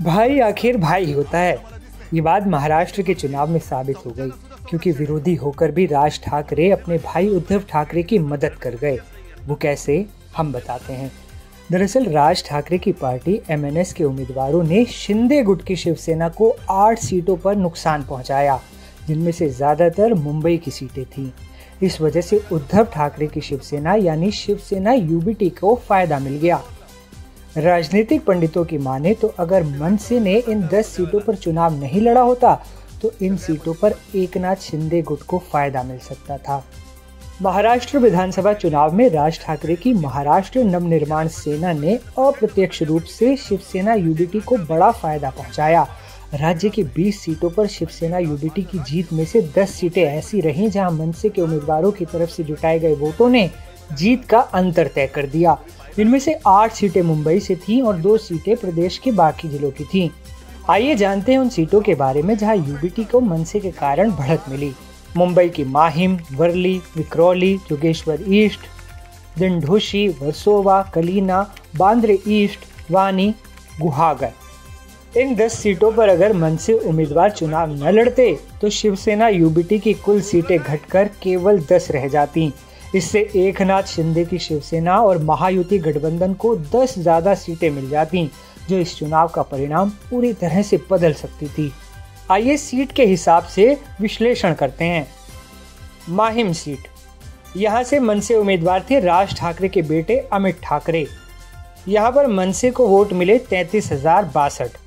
भाई आखिर भाई ही होता है। ये बात महाराष्ट्र के चुनाव में साबित हो गई, क्योंकि विरोधी होकर भी राज ठाकरे अपने भाई उद्धव ठाकरे की मदद कर गए। वो कैसे, हम बताते हैं। दरअसल राज ठाकरे की पार्टी MNS के उम्मीदवारों ने शिंदे गुट की शिवसेना को 8 सीटों पर नुकसान पहुंचाया, जिनमें से ज्यादातर मुंबई की सीटें थीं। इस वजह से उद्धव ठाकरे की शिवसेना यानी शिवसेना UBT को फायदा मिल गया। राजनीतिक पंडितों की माने तो अगर मनसे ने इन 10 सीटों पर चुनाव नहीं लड़ा होता तो इन सीटों पर एकनाथ शिंदे गुट को फायदा मिल सकता था। महाराष्ट्र विधानसभा चुनाव में राज ठाकरे की महाराष्ट्र नवनिर्माण सेना ने अप्रत्यक्ष रूप से शिवसेना UBT को बड़ा फायदा पहुंचाया। राज्य की 20 सीटों पर शिवसेना UBT की जीत में से 10 सीटें ऐसी रहीं जहां मनसे के उम्मीदवारों की तरफ से जुटाए गए वोटों ने जीत का अंतर तय कर दिया। इनमें से 8 सीटें मुंबई से थीं और 2 सीटें प्रदेश के बाकी जिलों की थीं। आइए जानते हैं उन सीटों के बारे में जहां UBT को मनसे के कारण बढ़त मिली। मुंबई की माहिम, वर्ली, विक्रोली, जोगेश्वर ईस्ट, दिंडोशी, वर्सोवा, कलीना, बांद्रे ईस्ट, वानी, गुहागर। इन 10 सीटों पर अगर मनसे उम्मीदवार चुनाव न लड़ते तो शिवसेना UBT की कुल सीटें घटकर केवल 10 रह जाती। इससे एकनाथ शिंदे की शिवसेना और महायुति गठबंधन को 10 ज्यादा सीटें मिल जाती, जो इस चुनाव का परिणाम पूरी तरह से बदल सकती थी। आइए सीट के हिसाब से विश्लेषण करते हैं। माहिम सीट, यहाँ से मनसे उम्मीदवार थे राज ठाकरे के बेटे अमित ठाकरे। यहाँ पर मनसे को वोट मिले 33,062,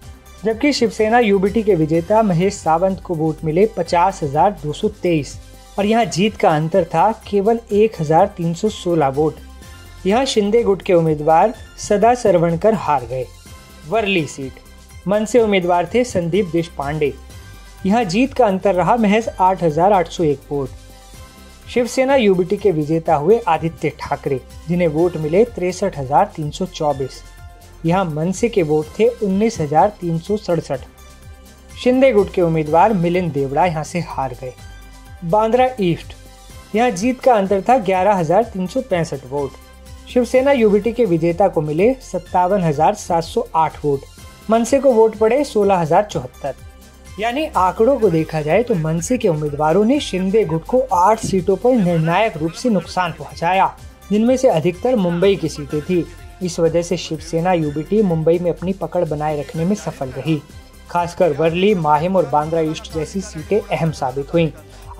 जबकि शिवसेना UBT के विजेता महेश सावंत को वोट मिले 50,223 और यहाँ जीत का अंतर था केवल 1,316 वोट। यहाँ शिंदे गुट के उम्मीदवार सदा सरवणकर हार गए। वर्ली सीट, मनसे उम्मीदवार थे संदीप देशपांडे। यहाँ जीत का अंतर रहा महज 8,801 वोट। शिवसेना UBT के विजेता हुए आदित्य ठाकरे, जिन्हें वोट मिले 63,324। यहाँ मनसे के वोट थे 19,367। शिंदे गुट के उम्मीदवार मिलिंद देवड़ा यहाँ से हार गए। बांद्रा ईस्ट, यहाँ जीत का अंतर था 11,365 वोट। शिवसेना UBT के विजेता को मिले 57,708 वोट। मनसे को वोट पड़े 16,074। यानी आंकड़ों को देखा जाए तो मनसे के उम्मीदवारों ने शिंदे गुट को 8 सीटों पर निर्णायक रूप से नुकसान पहुंचाया, जिनमें से अधिकतर मुंबई की सीटें थी। इस वजह से शिवसेना UBT मुंबई में अपनी पकड़ बनाए रखने में सफल रही। खासकर वर्ली, माहिम और बांद्रा ईस्ट जैसी सीटें अहम साबित हुईं।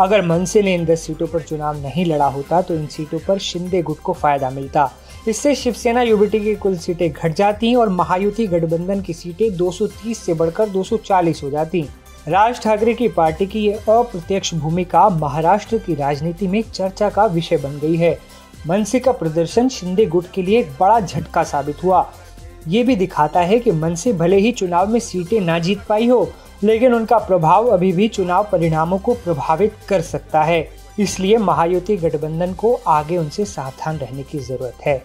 अगर मनसे ने इन 10 सीटों पर चुनाव नहीं लड़ा होता तो इन सीटों पर शिंदे गुट को फायदा मिलता। इससे शिवसेना UBT की कुल सीटें घट जाती और महायुति गठबंधन की सीटें 230 से बढ़कर 240 हो जाती। राज ठाकरे की पार्टी की ये अप्रत्यक्ष भूमिका महाराष्ट्र की राजनीति में चर्चा का विषय बन गई है। मनसे का प्रदर्शन शिंदे गुट के लिए एक बड़ा झटका साबित हुआ। ये भी दिखाता है कि मनसे भले ही चुनाव में सीटें ना जीत पाई हो, लेकिन उनका प्रभाव अभी भी चुनाव परिणामों को प्रभावित कर सकता है। इसलिए महायुति गठबंधन को आगे उनसे सावधान रहने की जरूरत है।